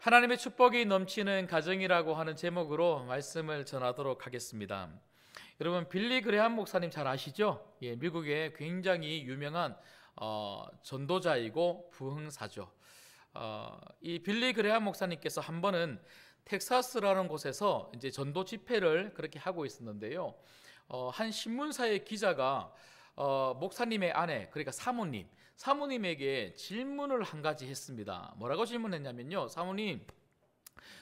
하나님의 축복이 넘치는 가정이라고 하는 제목으로 말씀을 전하도록 하겠습니다. 여러분, 빌리 그레함 목사님 잘 아시죠? 미국의 굉장히 유명한 전도자이고 부흥사죠. 이 빌리 그레함 목사님께서 한 번은 텍사스라는 곳에서 이제 전도 집회를 그렇게 하고 있었는데요. 한 신문사의 기자가 목사님의 아내, 그러니까 사모님에게 질문을 한 가지 했습니다. 뭐라고 질문했냐면요, 사모님,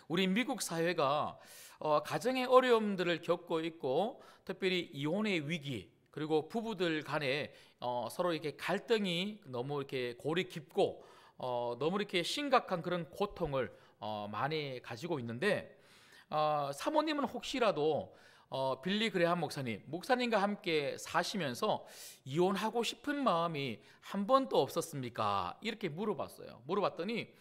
우리 미국 사회가 가정의 어려움들을 겪고 있고, 특별히 이혼의 위기, 그리고 부부들 간에 서로 이렇게 갈등이 너무 이렇게 골이 깊고 너무 이렇게 심각한 그런 고통을 많이 가지고 있는데, 사모님은 혹시라도 빌리 그레함 목사님과 함께 사시면서 이혼하고 싶은 마음이 한 번도 없었습니까? 이렇게 물어봤더니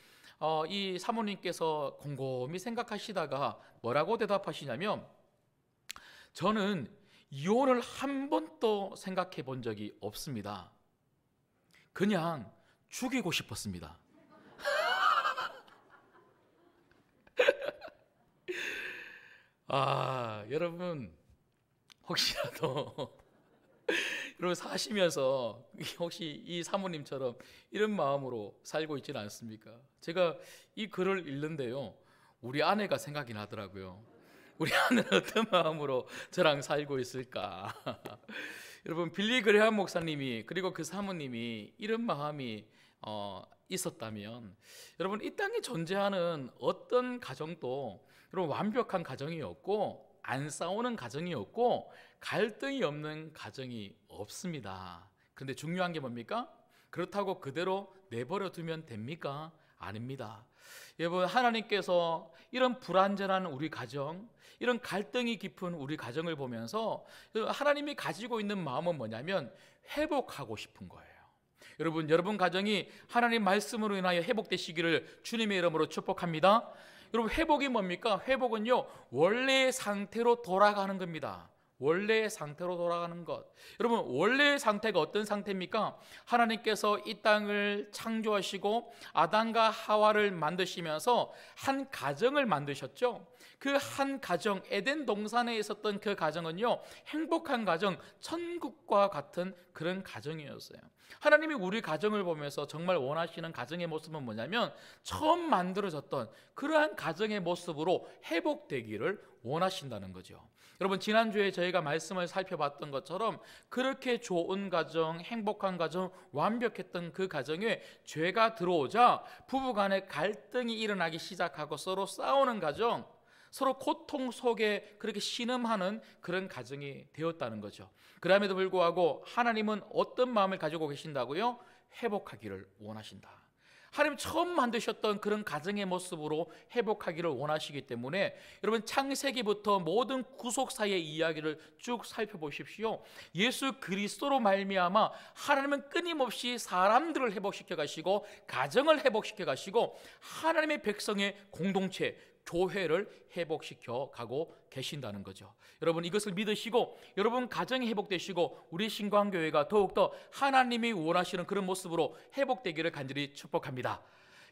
이 사모님께서 곰곰이 생각하시다가 뭐라고 대답하시냐면, 저는 이혼을 한 번도 생각해 본 적이 없습니다. 그냥 죽이고 싶었습니다. 여러분, 혹시라도 여러분 사시면서 혹시 이 사모님처럼 이런 마음으로 살고 있지는 않습니까? 제가 이 글을 읽는데요, 우리 아내가 생각이 나더라고요. 우리 아내는 어떤 마음으로 저랑 살고 있을까? 여러분, 빌리 그레함 목사님이 그리고 그 사모님이 이런 마음이 있었다면, 여러분, 이 땅에 존재하는 어떤 가정도 여러분 완벽한 가정이 없고, 안 싸우는 가정이 없고, 갈등이 없는 가정이 없습니다. 그런데 중요한 게 뭡니까? 그렇다고 그대로 내버려 두면 됩니까? 아닙니다. 여러분, 하나님께서 이런 불완전한 우리 가정, 이런 갈등이 깊은 우리 가정을 보면서 하나님이 가지고 있는 마음은 뭐냐면 회복하고 싶은 거예요. 여러분 가정이 하나님 말씀으로 인하여 회복되시기를 주님의 이름으로 축복합니다. 여러분, 회복이 뭡니까? 회복은요, 원래의 상태로 돌아가는 겁니다. 원래의 상태로 돌아가는 것. 여러분, 원래의 상태가 어떤 상태입니까? 하나님께서 이 땅을 창조하시고 아담과 하와를 만드시면서 한 가정을 만드셨죠. 그 한 가정, 에덴 동산에 있었던 그 가정은요, 행복한 가정, 천국과 같은 그런 가정이었어요. 하나님이 우리 가정을 보면서 정말 원하시는 가정의 모습은 뭐냐면, 처음 만들어졌던 그러한 가정의 모습으로 회복되기를 원하신다는 거죠. 여러분, 지난주에 저희가 말씀을 살펴봤던 것처럼 그렇게 좋은 가정, 행복한 가정, 완벽했던 그 가정에 죄가 들어오자 부부간에 갈등이 일어나기 시작하고 서로 싸우는 가정, 서로 고통 속에 그렇게 신음하는 그런 가정이 되었다는 거죠. 그럼에도 불구하고 하나님은 어떤 마음을 가지고 계신다고요? 회복하기를 원하신다. 하나님 처음 만드셨던 그런 가정의 모습으로 회복하기를 원하시기 때문에, 여러분, 창세기부터 모든 구속사의 이야기를 쭉 살펴보십시오. 예수 그리스도로 말미암아 하나님은 끊임없이 사람들을 회복시켜 가시고, 가정을 회복시켜 가시고, 하나님의 백성의 공동체, 교회를 회복시켜 가고 계신다는 거죠. 여러분, 이것을 믿으시고 여러분 가정이 회복되시고 우리 신광교회가 더욱더 하나님이 원하시는 그런 모습으로 회복되기를 간절히 축복합니다.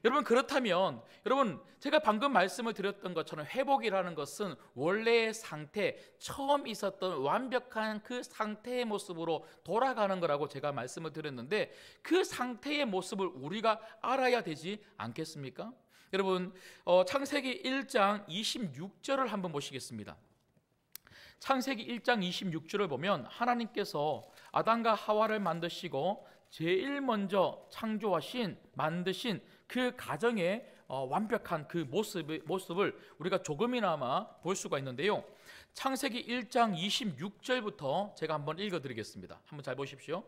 여러분, 그렇다면 여러분, 제가 방금 말씀을 드렸던 것처럼 회복이라는 것은 원래의 상태, 처음 있었던 완벽한 그 상태의 모습으로 돌아가는 거라고 제가 말씀을 드렸는데, 그 상태의 모습을 우리가 알아야 되지 않겠습니까? 여러분, 창세기 1장 26절을 한번 보시겠습니다. 창세기 1장 26절을 보면 하나님께서 아담과 하와를 만드시고 제일 먼저 만드신 그 가정의 완벽한 그 모습을 우리가 조금이나마 볼 수가 있는데요. 창세기 1장 26절부터 제가 한번 읽어드리겠습니다. 한번 잘 보십시오.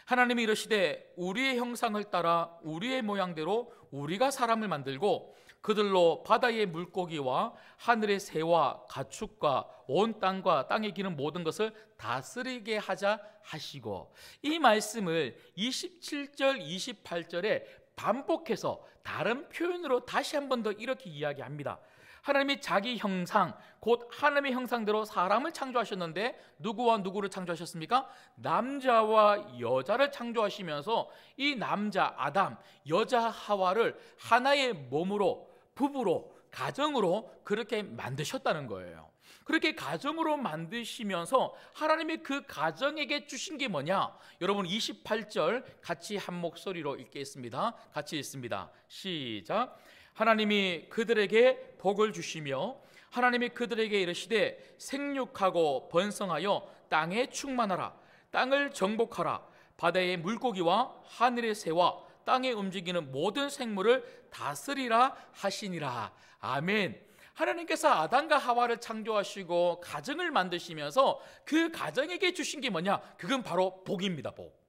하나님이 이르시되 우리의 형상을 따라 우리의 모양대로 우리가 사람을 만들고 그들로 바다의 물고기와 하늘의 새와 가축과 온 땅과 땅에 기는 모든 것을 다스리게 하자 하시고, 이 말씀을 27절 28절에 반복해서 다른 표현으로 다시 한 번 더 이렇게 이야기합니다. 하나님이 자기 형상, 곧 하나님의 형상대로 사람을 창조하셨는데 누구와 누구를 창조하셨습니까? 남자와 여자를 창조하시면서 이 남자 아담, 여자 하와를 하나의 몸으로 부부로, 가정으로 그렇게 만드셨다는 거예요. 그렇게 가정으로 만드시면서 하나님이 그 가정에게 주신 게 뭐냐? 여러분 28절 같이 한 목소리로 읽겠습니다. 같이 읽습니다. 시작. 하나님이 그들에게 복을 주시며 하나님이 그들에게 이르시되 생육하고 번성하여 땅에 충만하라. 땅을 정복하라. 바다의 물고기와 하늘의 새와 땅에 움직이는 모든 생물을 다스리라 하시니라. 아멘. 하나님께서 아담과 하와를 창조하시고 가정을 만드시면서 그 가정에게 주신 게 뭐냐? 그건 바로 복입니다. 복.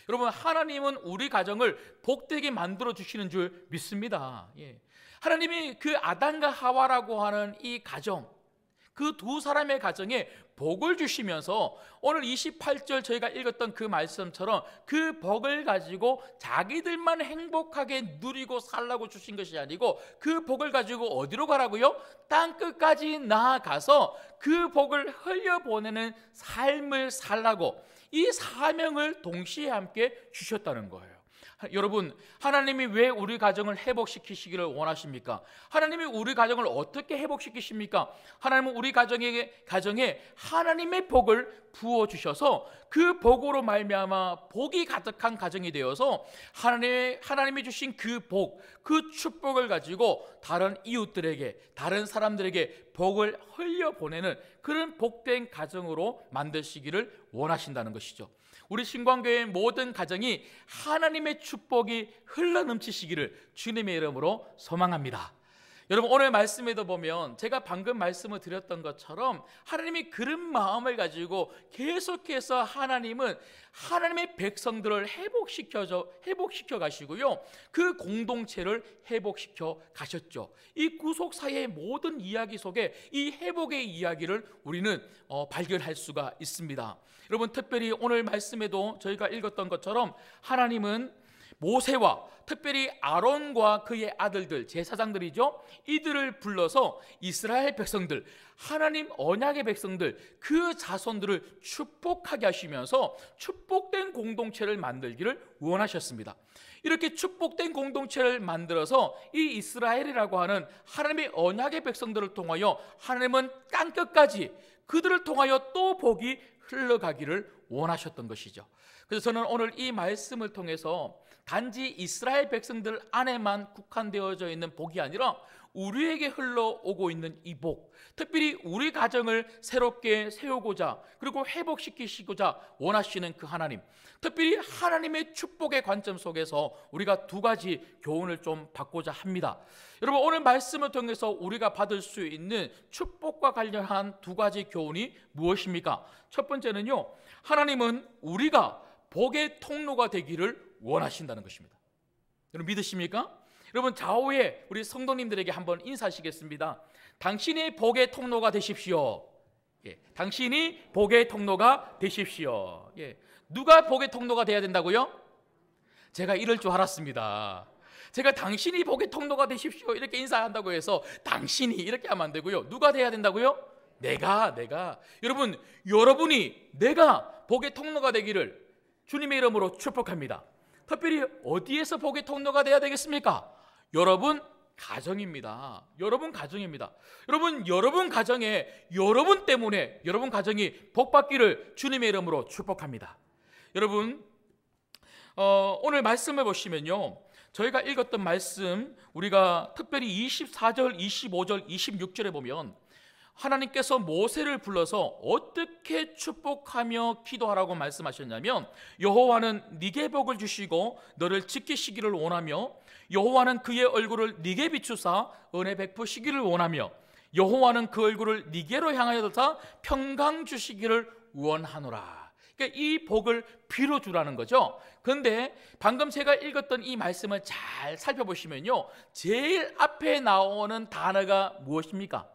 여러분, 하나님은 우리 가정을 복되게 만들어 주시는 줄 믿습니다. 하나님이 그 아담과 하와라고 하는 이 가정, 그 두 사람의 가정에 복을 주시면서 오늘 28절 저희가 읽었던 그 말씀처럼 그 복을 가지고 자기들만 행복하게 누리고 살라고 주신 것이 아니고 그 복을 가지고 어디로 가라고요? 땅 끝까지 나아가서 그 복을 흘려보내는 삶을 살라고 이 사명을 동시에 함께 주셨다는 거예요. 여러분, 하나님이 왜 우리 가정을 회복시키시기를 원하십니까? 하나님이 우리 가정을 어떻게 회복시키십니까? 하나님은 우리 가정에 하나님의 복을 부어주셔서 그 복으로 말미암아 복이 가득한 가정이 되어서 하나님이 주신 그 복, 그 축복을 가지고 다른 이웃들에게, 다른 사람들에게 복을 흘려보내는 그런 복된 가정으로 만드시기를 원하신다는 것이죠. 우리 신광교회의 모든 가정이 하나님의 축복이 흘러넘치시기를 주님의 이름으로 소망합니다. 여러분, 오늘 말씀에도 보면 제가 방금 말씀을 드렸던 것처럼 하나님이 그런 마음을 가지고 계속해서 하나님은 하나님의 백성들을 회복시켜 가시고요, 그 공동체를 회복시켜 가셨죠. 이 구속사의 모든 이야기 속에 이 회복의 이야기를 우리는 발견할 수가 있습니다. 여러분, 특별히 오늘 말씀에도 저희가 읽었던 것처럼 하나님은 모세와 특별히 아론과 그의 아들들, 제사장들이죠, 이들을 불러서 이스라엘 백성들, 하나님 언약의 백성들, 그 자손들을 축복하게 하시면서 축복된 공동체를 만들기를 원하셨습니다. 이렇게 축복된 공동체를 만들어서 이 이스라엘이라고 하는 하나님의 언약의 백성들을 통하여 하나님은 땅끝까지 그들을 통하여 또 복이 흘러가기를 원하셨던 것이죠. 그래서 저는 오늘 이 말씀을 통해서 단지 이스라엘 백성들 안에만 국한되어져 있는 복이 아니라 우리에게 흘러오고 있는 이 복, 특별히 우리 가정을 새롭게 세우고자 그리고 회복시키시고자 원하시는 그 하나님, 특별히 하나님의 축복의 관점 속에서 우리가 두 가지 교훈을 좀 받고자 합니다. 여러분, 오늘 말씀을 통해서 우리가 받을 수 있는 축복과 관련한 두 가지 교훈이 무엇입니까? 첫 번째는요, 하나님은 우리가 복의 통로가 되기를 원하신다는 것입니다. 여러분, 믿으십니까? 여러분, 좌우에 우리 성도님들에게 한번 인사하시겠습니다. 당신이 복의 통로가 되십시오. 당신이 복의 통로가 되십시오. 누가 복의 통로가 돼야 된다고요? 제가 이럴 줄 알았습니다. 제가 당신이 복의 통로가 되십시오 이렇게 인사한다고 해서 당신이 이렇게 하면 안 되고요. 누가 돼야 된다고요? 내가. 여러분, 여러분이 내가 복의 통로가 되기를 주님의 이름으로 축복합니다. 특별히 어디에서 복의 통로가 돼야 되겠습니까? 여러분 가정입니다. 여러분 가정입니다. 여러분 가정에 여러분 때문에 여러분 가정이 복받기를 주님의 이름으로 축복합니다. 여러분, 오늘 말씀을 보시면요, 저희가 읽었던 말씀, 우리가 특별히 24절, 25절, 26절에 보면 하나님께서 모세를 불러서 어떻게 축복하며 기도하라고 말씀하셨냐면, 여호와는 네게 복을 주시고 너를 지키시기를 원하며, 여호와는 그의 얼굴을 네게 비추사 은혜 베푸시기를 원하며, 여호와는 그 얼굴을 네게로 향하여서 평강 주시기를 원하노라. 그러니까 이 복을 빌어주라는 거죠. 그런데 방금 제가 읽었던 이 말씀을 잘 살펴보시면요, 제일 앞에 나오는 단어가 무엇입니까?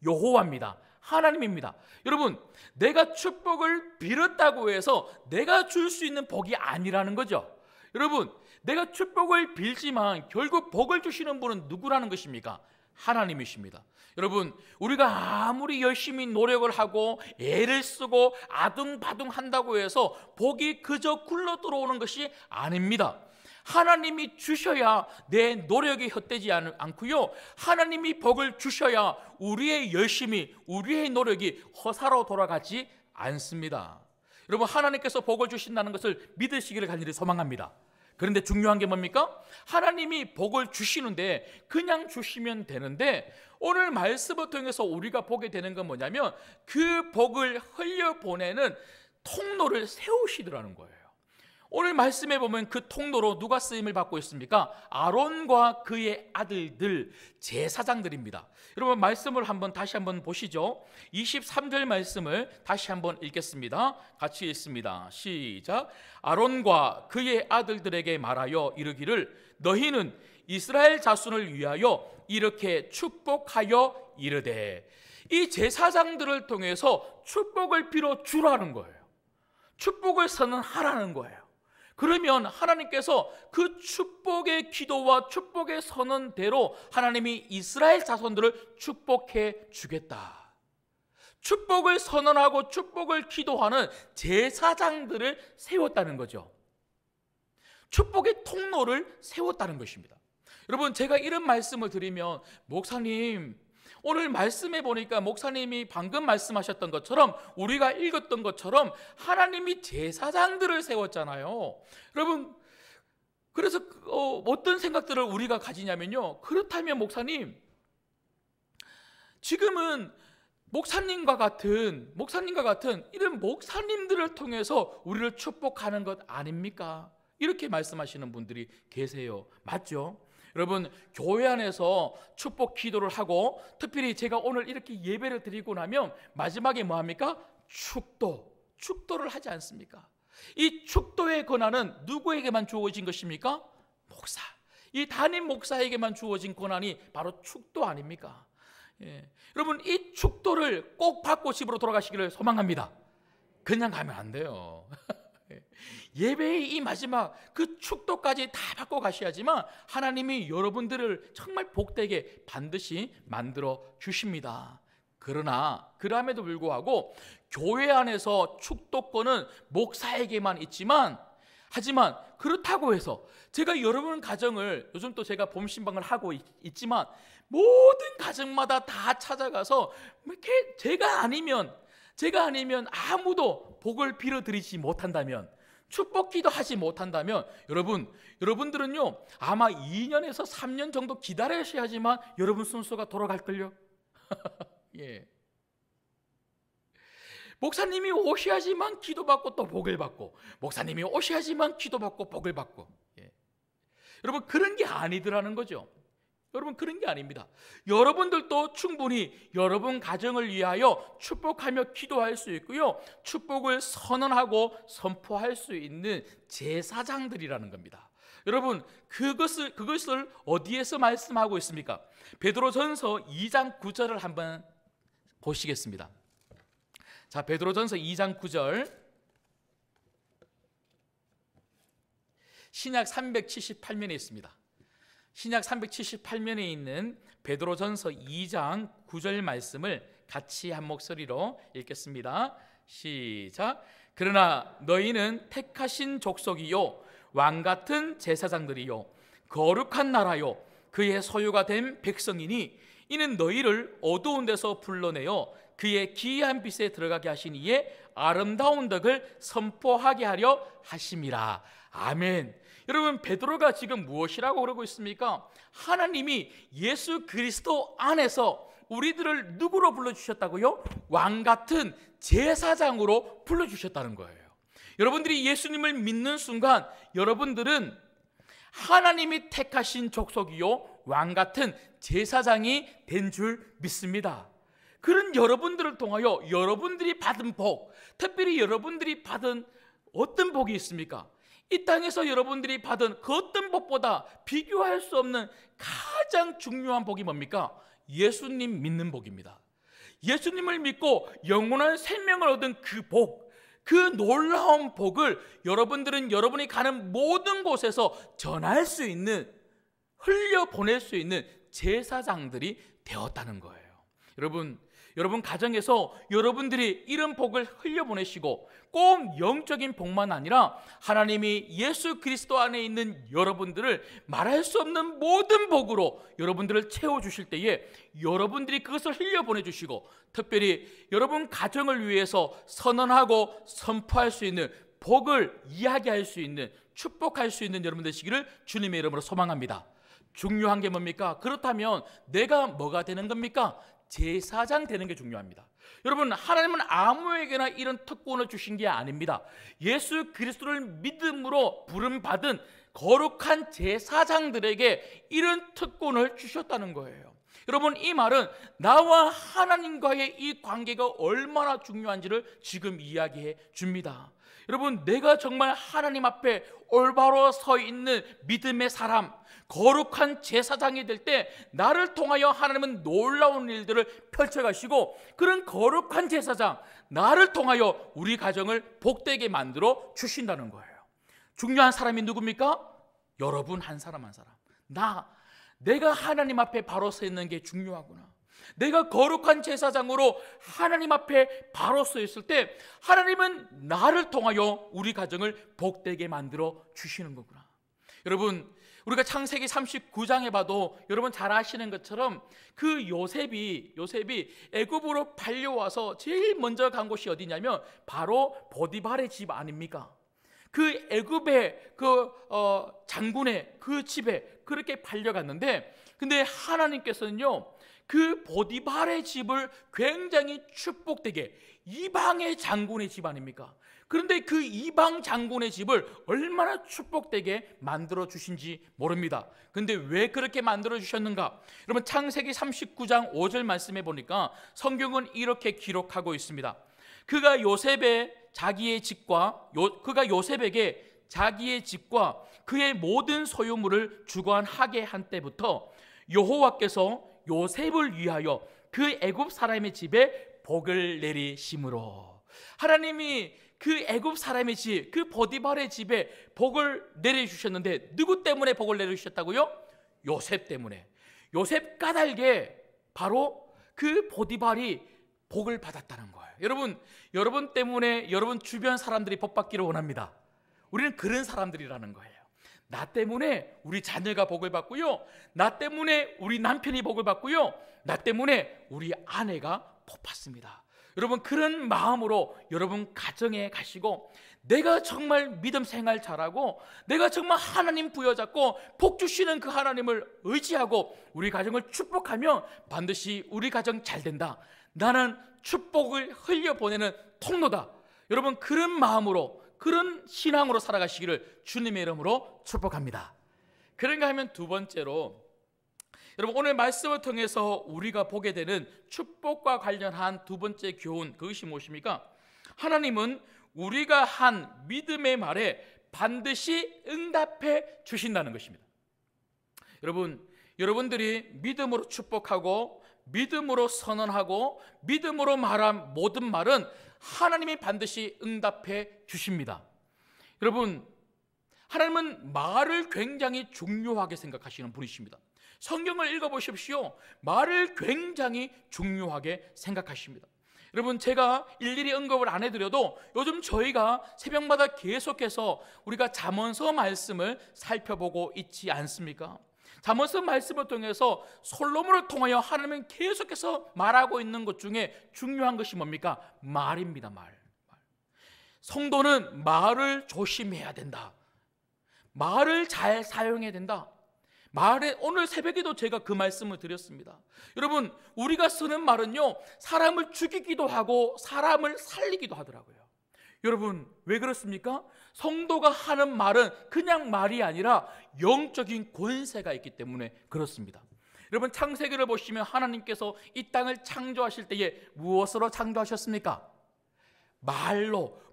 여호와입니다. 하나님입니다. 여러분, 내가 축복을 빌었다고 해서 내가 줄 수 있는 복이 아니라는 거죠. 여러분, 내가 축복을 빌지만 결국 복을 주시는 분은 누구라는 것입니까? 하나님이십니다. 여러분, 우리가 아무리 열심히 노력을 하고 애를 쓰고 아둥바둥 한다고 해서 복이 그저 굴러 들어오는 것이 아닙니다. 하나님이 주셔야 내 노력이 헛되지 않고요, 하나님이 복을 주셔야 우리의 열심이, 우리의 노력이 허사로 돌아가지 않습니다. 여러분, 하나님께서 복을 주신다는 것을 믿으시기를 간절히 소망합니다. 그런데 중요한 게 뭡니까? 하나님이 복을 주시는데 그냥 주시면 되는데, 오늘 말씀을 통해서 우리가 보게 되는 건 뭐냐면 그 복을 흘려보내는 통로를 세우시더라는 거예요. 오늘 말씀에 보면 그 통로로 누가 쓰임을 받고 있습니까? 아론과 그의 아들들, 제사장들입니다. 여러분, 말씀을 다시 한번 보시죠. 23절 말씀을 다시 한번 읽겠습니다. 같이 읽습니다. 시작. 아론과 그의 아들들에게 말하여 이르기를, 너희는 이스라엘 자손을 위하여 이렇게 축복하여 이르되. 이 제사장들을 통해서 축복을 빌어 주라는 거예요. 축복을 선언하라는 거예요. 그러면 하나님께서 그 축복의 기도와 축복의 선언대로 하나님이 이스라엘 자손들을 축복해 주겠다. 축복을 선언하고 축복을 기도하는 제사장들을 세웠다는 거죠. 축복의 통로를 세웠다는 것입니다. 여러분, 제가 이런 말씀을 드리면, 목사님, 오늘 말씀해 보니까 목사님이 방금 말씀하셨던 것처럼, 우리가 읽었던 것처럼 하나님이 제사장들을 세웠잖아요. 여러분, 그래서 어떤 생각들을 우리가 가지냐면요, 그렇다면 목사님, 지금은 목사님과 같은 이런 목사님들을 통해서 우리를 축복하는 것 아닙니까? 이렇게 말씀하시는 분들이 계세요. 맞죠? 여러분, 교회 안에서 축복 기도를 하고, 특별히 제가 오늘 이렇게 예배를 드리고 나면 마지막에 뭐합니까? 축도를 하지 않습니까? 이 축도의 권한은 누구에게만 주어진 것입니까? 목사, 이 담임 목사에게만 주어진 권한이 바로 축도 아닙니까? 예. 여러분, 이 축도를 꼭 받고 집으로 돌아가시기를 소망합니다. 그냥 가면 안 돼요. 예배의 이 마지막 그 축도까지 다 받고 가셔야지만 하나님이 여러분들을 정말 복되게 반드시 만들어 주십니다. 그러나 그럼에도 불구하고 교회 안에서 축도권은 목사에게만 있지만, 하지만 그렇다고 해서 제가 여러분 가정을, 요즘 또 제가 봄신방을 하고 있지만 모든 가정마다 다 찾아가서 이렇게 제가 아니면 아무도 복을 빌어드리지 못한다면, 축복기도 하지 못한다면, 여러분들은요 아마 2년에서 3년 정도 기다리셔야지만 여러분 순서가 돌아갈걸요. 예. 목사님이 오셔야지만 기도받고 또 복을 받고, 목사님이 오셔야지만 기도받고 복을 받고. 예. 여러분, 그런 게 아니더라는 거죠. 여러분, 그런 게 아닙니다. 여러분들도 충분히 여러분 가정을 위하여 축복하며 기도할 수 있고요, 축복을 선언하고 선포할 수 있는 제사장들이라는 겁니다. 여러분, 그것을 어디에서 말씀하고 있습니까? 베드로전서 2장 9절을 한번 보시겠습니다. 자, 베드로전서 2장 9절, 신약 378면에 있습니다. 신약 378면에 있는 베드로전서 2장 9절 말씀을 같이 한 목소리로 읽겠습니다. 시작. 그러나 너희는 택하신 족속이요, 왕같은 제사장들이요, 거룩한 나라요, 그의 소유가 된 백성이니, 이는 너희를 어두운 데서 불러내어 그의 기이한 빛에 들어가게 하신 이의 아름다운 덕을 선포하게 하려 하심이라. 아멘. 여러분, 베드로가 지금 무엇이라고 그러고 있습니까? 하나님이 예수 그리스도 안에서 우리들을 누구로 불러주셨다고요? 왕같은 제사장으로 불러주셨다는 거예요. 여러분들이 예수님을 믿는 순간 여러분들은 하나님이 택하신 족속이요, 왕같은 제사장이 된 줄 믿습니다. 그런 여러분들을 통하여 여러분들이 받은 복, 특별히 여러분들이 받은 어떤 복이 있습니까? 이 땅에서 여러분들이 받은 그 어떤 복보다 비교할 수 없는 가장 중요한 복이 뭡니까? 예수님 믿는 복입니다. 예수님을 믿고 영원한 생명을 얻은 그 복, 그 놀라운 복을 여러분들은 여러분이 가는 모든 곳에서 전할 수 있는, 흘려보낼 수 있는 제사장들이 되었다는 거예요. 여러분, 여러분 가정에서 여러분들이 이런 복을 흘려보내시고 꼭 영적인 복만 아니라 하나님이 예수 그리스도 안에 있는 여러분들을 말할 수 없는 모든 복으로 여러분들을 채워주실 때에 여러분들이 그것을 흘려보내주시고 특별히 여러분 가정을 위해서 선언하고 선포할 수 있는 복을 이야기할 수 있는 축복할 수 있는 여러분 되시기를 주님의 이름으로 소망합니다. 중요한 게 뭡니까? 그렇다면 내가 뭐가 되는 겁니까? 제사장 되는 게 중요합니다. 여러분 하나님은 아무에게나 이런 특권을 주신 게 아닙니다. 예수 그리스도를 믿음으로 부름받은 거룩한 제사장들에게 이런 특권을 주셨다는 거예요. 여러분 이 말은 나와 하나님과의 이 관계가 얼마나 중요한지를 지금 이야기해 줍니다. 여러분 내가 정말 하나님 앞에 올바로 서 있는 믿음의 사람, 거룩한 제사장이 될 때 나를 통하여 하나님은 놀라운 일들을 펼쳐가시고 그런 거룩한 제사장 나를 통하여 우리 가정을 복되게 만들어 주신다는 거예요. 중요한 사람이 누굽니까? 여러분 한 사람 한 사람. 내가 하나님 앞에 바로 서 있는 게 중요하구나. 내가 거룩한 제사장으로 하나님 앞에 바로 서 있을 때 하나님은 나를 통하여 우리 가정을 복되게 만들어 주시는 거구나. 여러분 우리가 창세기 39장에 봐도 여러분 잘 아시는 것처럼 그 요셉이 애굽으로 팔려와서 제일 먼저 간 곳이 어디냐면 바로 보디발의 집 아닙니까? 그 애굽의 장군의 그 집에 그렇게 팔려갔는데 근데 하나님께서는요 그 보디발의 집을 굉장히 축복되게 이방의 장군의 집 아닙니까? 그런데 그 이방 장군의 집을 얼마나 축복되게 만들어 주신지 모릅니다. 그런데 왜 그렇게 만들어 주셨는가? 여러분 창세기 39장 5절 말씀해 보니까 성경은 이렇게 기록하고 있습니다. 그가 요셉에게 자기의 집과 그의 모든 소유물을 주관하게 한 때부터 여호와께서 요셉을 위하여 그 애굽 사람의 집에 복을 내리심으로 하나님이 그 애굽 사람의 집, 그 보디발의 집에 복을 내려주셨는데 누구 때문에 복을 내려주셨다고요? 요셉 때문에. 요셉 까닭에 바로 그 보디발이 복을 받았다는 거예요. 여러분 때문에 여러분 주변 사람들이 복 받기를 원합니다. 우리는 그런 사람들이라는 거예요. 나 때문에 우리 자녀가 복을 받고요, 나 때문에 우리 남편이 복을 받고요, 나 때문에 우리 아내가 복 받습니다. 여러분 그런 마음으로 여러분 가정에 가시고 내가 정말 믿음 생활 잘하고 내가 정말 하나님 부여잡고 복 주시는 그 하나님을 의지하고 우리 가정을 축복하면 반드시 우리 가정 잘 된다. 나는 축복을 흘려보내는 통로다. 여러분 그런 마음으로 그런 신앙으로 살아가시기를 주님의 이름으로 축복합니다. 그런가 하면 두 번째로 여러분 오늘 말씀을 통해서 우리가 보게 되는 축복과 관련한 두 번째 교훈, 그것이 무엇입니까? 하나님은 우리가 한 믿음의 말에 반드시 응답해 주신다는 것입니다. 여러분들이 믿음으로 축복하고 믿음으로 선언하고 믿음으로 말한 모든 말은 하나님이 반드시 응답해 주십니다. 여러분 하나님은 말을 굉장히 중요하게 생각하시는 분이십니다. 성경을 읽어보십시오. 말을 굉장히 중요하게 생각하십니다. 여러분 제가 일일이 언급을 안 해드려도 요즘 저희가 새벽마다 계속해서 우리가 잠언서 말씀을 살펴보고 있지 않습니까? 잠언서 말씀을 통해서 솔로몬을 통하여 하나님은 계속해서 말하고 있는 것 중에 중요한 것이 뭡니까? 말입니다. 말. 성도는 말을 조심해야 된다. 말을 잘 사용해야 된다. 오늘 새벽에도 제가 그 말씀을 드렸습니다. 여러분 우리가 쓰는 말은요 사람을 죽이기도 하고 사람을 살리기도 하더라고요. 여러분 왜 그렇습니까? 성도가 하는 말은 그냥 말이 아니라 영적인 권세가 있기 때문에 그렇습니다. 여러분 창세기를 보시면 하나님께서 이 땅을 창조하실 때에 무엇으로 창조하셨습니까?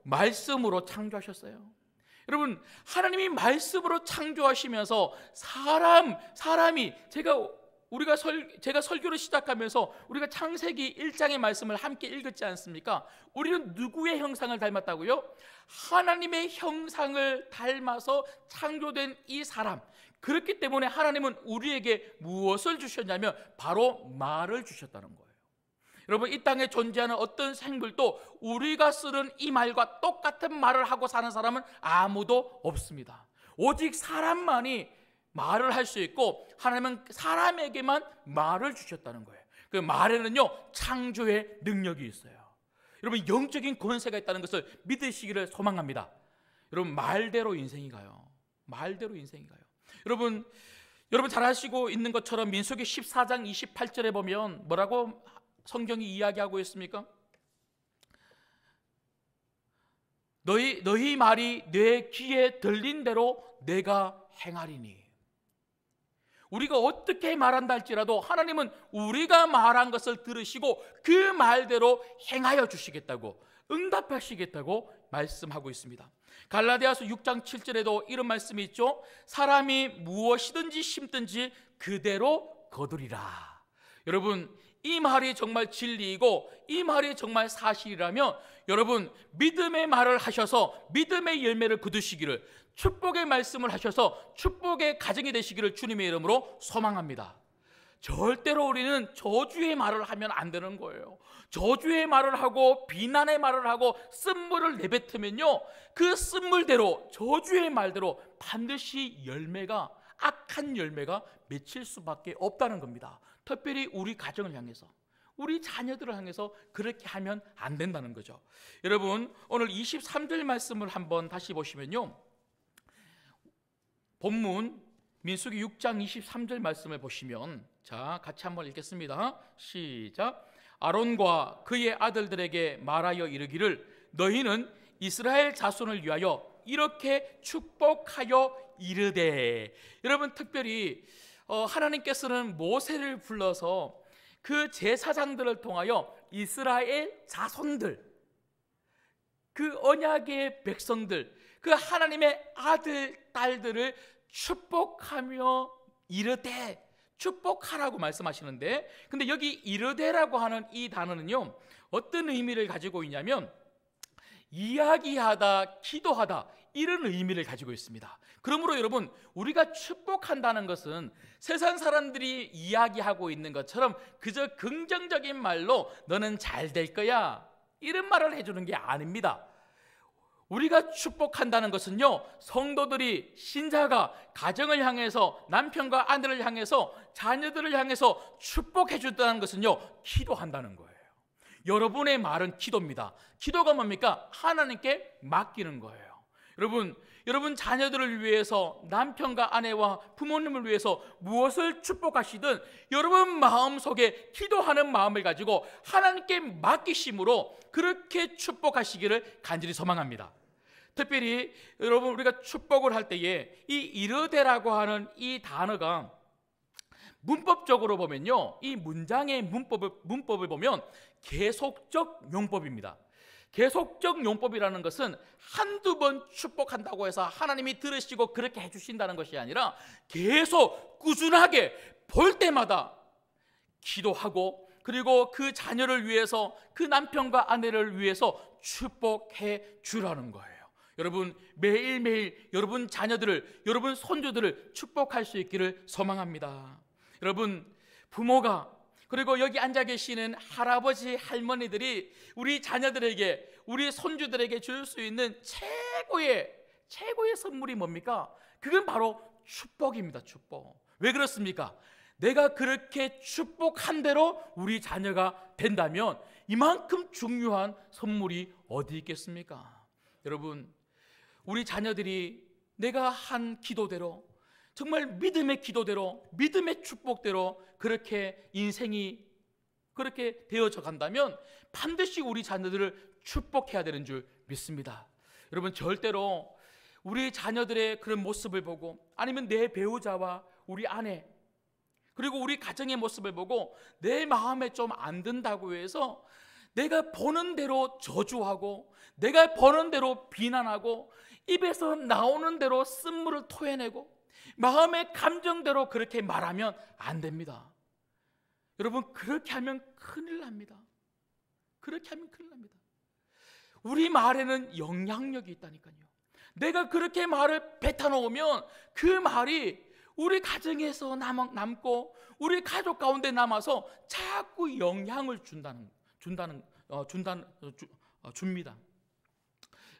말씀으로 창조하셨어요. 여러분 하나님이 말씀으로 창조하시면서 사람이 제가 설교를 시작하면서 우리가 창세기 1장의 말씀을 함께 읽었지 않습니까? 우리는 누구의 형상을 닮았다고요? 하나님의 형상을 닮아서 창조된 이 사람. 그렇기 때문에 하나님은 우리에게 무엇을 주셨냐면 바로 말을 주셨다는 거예요. 여러분, 이 땅에 존재하는 어떤 생물도 우리가 쓰는 이 말과 똑같은 말을 하고 사는 사람은 아무도 없습니다. 오직 사람만이 말을 할 수 있고 하나님은 사람에게만 말을 주셨다는 거예요. 그 말에는요, 창조의 능력이 있어요. 여러분, 영적인 권세가 있다는 것을 믿으시기를 소망합니다. 여러분, 말대로 인생이 가요. 말대로 인생이 가요. 여러분 잘 아시고 있는 것처럼 민수기 14장 28절에 보면 뭐라고 성경이 이야기하고 있습니까? 너희 말이 내 귀에 들린 대로 내가 행하리니. 우리가 어떻게 말한다 할지라도 하나님은 우리가 말한 것을 들으시고 그 말대로 행하여 주시겠다고, 응답하시겠다고 말씀하고 있습니다. 갈라디아서 6장 7절에도 이런 말씀이 있죠. 사람이 무엇이든지 심든지 그대로 거두리라. 여러분, 이 말이 정말 진리이고 이 말이 정말 사실이라면 여러분, 믿음의 말을 하셔서 믿음의 열매를 거두시기를, 축복의 말씀을 하셔서 축복의 가정이 되시기를 주님의 이름으로 소망합니다. 절대로 우리는 저주의 말을 하면 안 되는 거예요. 저주의 말을 하고 비난의 말을 하고 쓴물을 내뱉으면요, 그 쓴물대로, 저주의 말대로 반드시 열매가, 악한 열매가 맺힐 수밖에 없다는 겁니다. 특별히 우리 가정을 향해서, 우리 자녀들을 향해서 그렇게 하면 안 된다는 거죠. 여러분, 오늘 23절 말씀을 한번 다시 보시면요, 본문 민수기 6장 23절 말씀을 보시면, 자, 같이 한번 읽겠습니다. 시작. 아론과 그의 아들들에게 말하여 이르기를 너희는 이스라엘 자손을 위하여 이렇게 축복하여 이르되. 여러분, 특별히 하나님께서는 모세를 불러서 그 제사장들을 통하여 이스라엘 자손들, 그 언약의 백성들, 그 하나님의 아들, 딸들을 축복하며 이르되, 축복하라고 말씀하시는데, 근데 여기 이르되라고 하는 이 단어는요, 어떤 의미를 가지고 있냐면 이야기하다, 기도하다, 이런 의미를 가지고 있습니다. 그러므로 여러분, 우리가 축복한다는 것은 세상 사람들이 이야기하고 있는 것처럼 그저 긍정적인 말로 너는 잘 될 거야, 이런 말을 해주는 게 아닙니다. 우리가 축복한다는 것은요, 성도들이, 신자가 가정을 향해서, 남편과 아내를 향해서, 자녀들을 향해서 축복해 준다는 것은요, 기도한다는 거예요. 여러분의 말은 기도입니다. 기도가 뭡니까? 하나님께 맡기는 거예요. 여러분 자녀들을 위해서, 남편과 아내와 부모님을 위해서 무엇을 축복하시든 여러분 마음속에 기도하는 마음을 가지고 하나님께 맡기심으로 그렇게 축복하시기를 간절히 소망합니다. 특별히 여러분, 우리가 축복을 할 때에 이 이르되라고 하는 이 단어가 문법적으로 보면요, 이 문장의 문법을 보면 계속적 용법입니다. 계속적 용법이라는 것은 한두 번 축복한다고 해서 하나님이 들으시고 그렇게 해주신다는 것이 아니라 계속 꾸준하게 볼 때마다 기도하고, 그리고 그 자녀를 위해서, 그 남편과 아내를 위해서 축복해 주라는 거예요. 여러분, 매일매일 여러분 자녀들을, 여러분 손주들을 축복할 수 있기를 소망합니다. 여러분, 부모가, 그리고 여기 앉아 계시는 할아버지, 할머니들이 우리 자녀들에게, 우리 손주들에게 줄 수 있는 최고의 선물이 뭡니까? 그건 바로 축복입니다. 축복. 왜 그렇습니까? 내가 그렇게 축복한 대로 우리 자녀가 된다면 이만큼 중요한 선물이 어디 있겠습니까? 여러분, 우리 자녀들이 내가 한 기도대로, 정말 믿음의 기도대로, 믿음의 축복대로 그렇게 인생이 그렇게 되어져 간다면 반드시 우리 자녀들을 축복해야 되는 줄 믿습니다. 여러분, 절대로 우리 자녀들의 그런 모습을 보고, 아니면 내 배우자와 우리 아내, 그리고 우리 가정의 모습을 보고 내 마음에 좀 안 든다고 해서 내가 보는 대로 저주하고, 내가 보는 대로 비난하고, 입에서 나오는 대로 쓴물을 토해내고 마음의 감정대로 그렇게 말하면 안 됩니다. 여러분, 그렇게 하면 큰일 납니다. 그렇게 하면 큰일 납니다. 우리 말에는 영향력이 있다니까요. 내가 그렇게 말을 뱉어놓으면 그 말이 우리 가정에서 남고 우리 가족 가운데 남아서 자꾸 영향을 준다는 거예요. 줍니다.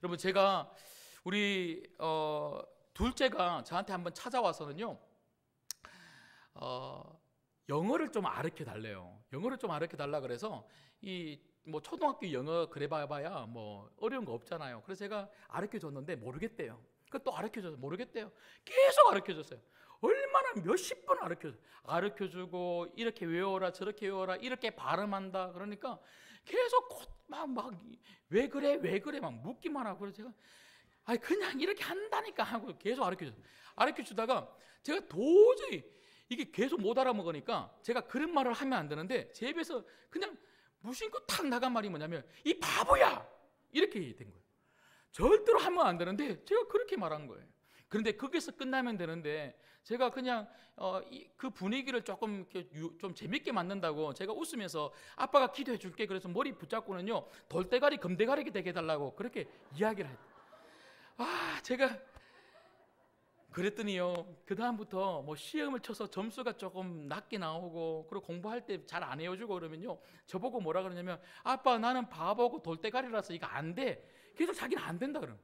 여러분, 제가 우리 둘째가 저한테 한번 찾아와서는요, 영어를 좀 가르쳐 달래요. 영어를 좀 가르쳐 달라 그래서 뭐 초등학교 영어 그래 봐야 뭐 어려운 거 없잖아요. 그래서 제가 가르쳐 줬는데 모르겠대요. 또 가르쳐 줘서 모르겠대요. 계속 가르쳐 줬어요. 얼마나 몇십 번 가르쳐 주고, 이렇게 외워라 저렇게 외워라, 이렇게 발음한다 그러니까 계속 막 왜 그래 막 묻기만 하고, 그래서 제가 그냥 이렇게 한다니까 하고 계속 가르쳐 주다가 제가 도저히 이게 계속 못 알아먹으니까 제가 그런 말을 하면 안 되는데 제 입에서 그냥 무심코 탁 나간 말이 뭐냐면 이 바보야, 이렇게 된 거예요. 절대로 하면 안 되는데 제가 그렇게 말한 거예요. 그런데 거기서 끝나면 되는데 제가 그냥 그 분위기를 조금 좀 재밌게 만든다고 제가 웃으면서 아빠가 기도해 줄게, 그래서 머리 붙잡고는요 돌대가리 금대가리 되게 해달라고 그렇게 이야기를 했어요. 제가 그랬더니요, 그 다음부터 뭐 시험을 쳐서 점수가 조금 낮게 나오고, 그리고 공부할 때 잘 안 해주고 그러면요 저보고 뭐라 그러냐면, 아빠 나는 바보고 돌대가리라서 이거 안 돼. 계속 자기는 안 된다 그러는.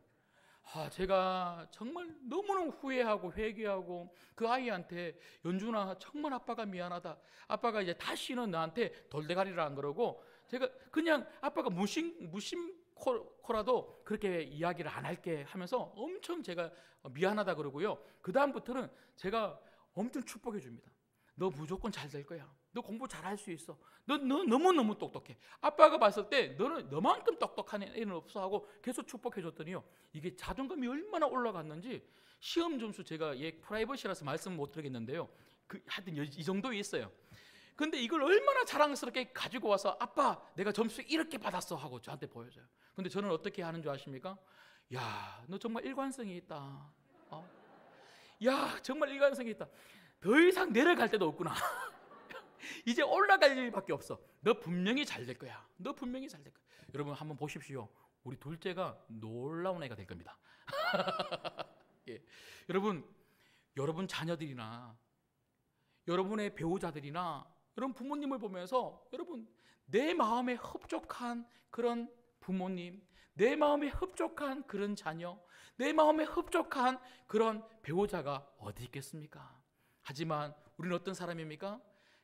제가 정말 너무너무 후회하고 회개하고 그 아이한테, 연준아 정말 아빠가 미안하다, 아빠가 이제 다시는 너한테 돌대가리라 안 그러고, 제가 그냥 아빠가 무심코라도 그렇게 이야기를 안 할게 하면서 엄청 제가 미안하다 그러고요, 그 다음부터는 제가 엄청 축복해 줍니다. 너 무조건 잘 될 거야. 너 공부 잘할 수 있어. 너 너무너무 똑똑해. 아빠가 봤을 때 너는 너만큼 똑똑한 애는 없어 하고 계속 축복해 줬더니요, 이게 자존감이 얼마나 올라갔는지, 시험 점수 제가 프라이버시라서 말씀 못 드리겠는데요, 하여튼 이 정도에 있어요. 근데 이걸 얼마나 자랑스럽게 가지고 와서 아빠 내가 점수 이렇게 받았어 하고 저한테 보여줘요. 근데 저는 어떻게 하는 줄 아십니까? 야, 너 정말 일관성이 있다. 야, 정말 일관성이 있다. 더 이상 내려갈 데도 없구나. 이제 올라갈 일밖에 없어. 너 분명히 잘 될 거야. 너 분명히 잘 될 거야. 여러분 한번 보십시오. 우리 둘째가 놀라운 애가 될 겁니다. 예. 여러분 자녀들이나 여러분의 배우자들이나 여러분 부모님을 보면서, 여러분 내 마음에 흡족한 그런 부모님, 내 마음에 흡족한 그런 자녀, 내 마음에 흡족한 그런 배우자가 어디 있겠습니까? 하지만 우리는 어떤 사람입니까?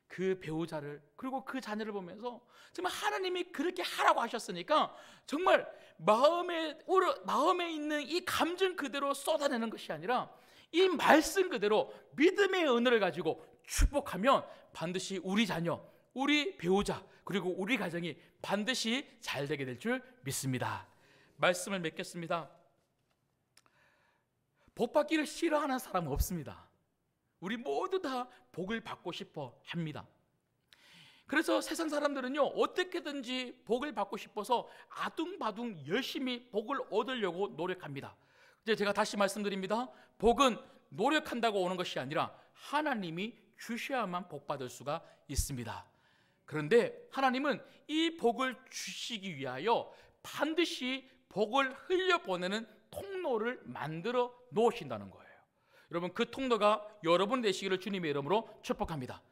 그 배우자를, 그리고 그 자녀를 보면서 정말 하나님이 그렇게 하라고 하셨으니까 정말 마음에 있는 이 감정 그대로 쏟아내는 것이 아니라 이 말씀 그대로 믿음의 은혜를 가지고 축복하면 반드시 우리 자녀, 우리 배우자, 그리고 우리 가정이 반드시 잘 되게 될 줄 믿습니다. 말씀을 맺겠습니다. 복 받기를 싫어하는 사람은 없습니다. 우리 모두 다 복을 받고 싶어 합니다. 그래서 세상 사람들은요 어떻게든지 복을 받고 싶어서 아둥바둥 열심히 복을 얻으려고 노력합니다. 이제 제가 다시 말씀드립니다. 복은 노력한다고 오는 것이 아니라 하나님이 주셔야만 복 받을 수가 있습니다. 그런데 하나님은 이 복을 주시기 위하여 반드시 복을 흘려보내는 통로를 만들어 놓으신다는 거예요. 여러분 그 통로가 여러분 되시기를 주님의 이름으로 축복합니다.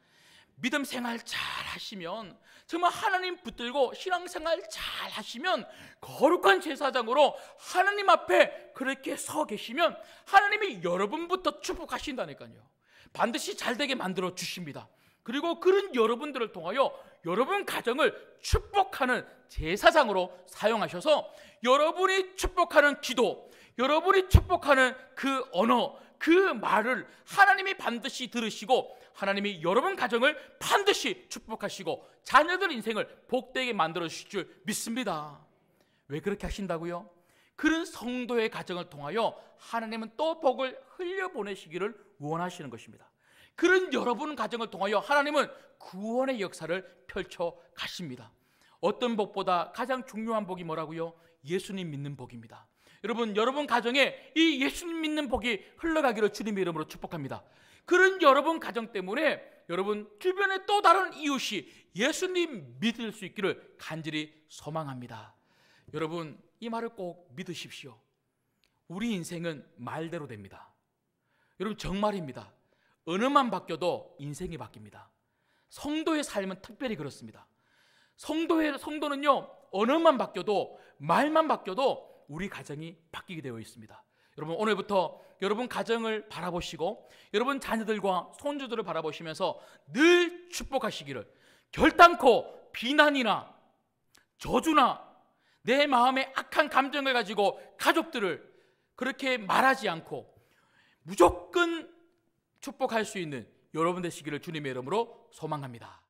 믿음 생활 잘 하시면, 정말 하나님 붙들고 신앙생활 잘 하시면, 거룩한 제사장으로 하나님 앞에 그렇게 서 계시면 하나님이 여러분부터 축복하신다니까요. 반드시 잘되게 만들어 주십니다. 그리고 그런 여러분들을 통하여 여러분 가정을 축복하는 제사장으로 사용하셔서 여러분이 축복하는 기도, 여러분이 축복하는 그 언어, 그 말을 하나님이 반드시 들으시고 하나님이 여러분 가정을 반드시 축복하시고 자녀들 인생을 복되게 만들어 주실 줄 믿습니다. 왜 그렇게 하신다고요? 그런 성도의 가정을 통하여 하나님은 또 복을 흘려보내시기를 원하시는 것입니다. 그런 여러분 가정을 통하여 하나님은 구원의 역사를 펼쳐 가십니다. 어떤 복보다 가장 중요한 복이 뭐라고요? 예수님 믿는 복입니다. 여러분 가정에 이 예수님 믿는 복이 흘러가기를 주님의 이름으로 축복합니다. 그런 여러분 가정 때문에 여러분 주변의 또 다른 이웃이 예수님 믿을 수 있기를 간절히 소망합니다. 여러분 이 말을 꼭 믿으십시오. 우리 인생은 말대로 됩니다. 여러분 정말입니다. 언어만 바뀌어도 인생이 바뀝니다. 성도의 삶은 특별히 그렇습니다. 성도는요, 언어만 바뀌어도, 말만 바뀌어도 우리 가정이 바뀌게 되어 있습니다. 여러분, 오늘부터 여러분 가정을 바라보시고 여러분 자녀들과 손주들을 바라보시면서 늘 축복하시기를, 결단코 비난이나 저주나 내 마음에 악한 감정을 가지고 가족들을 그렇게 말하지 않고 무조건 축복할 수 있는 여러분 되시기를 주님의 이름으로 소망합니다.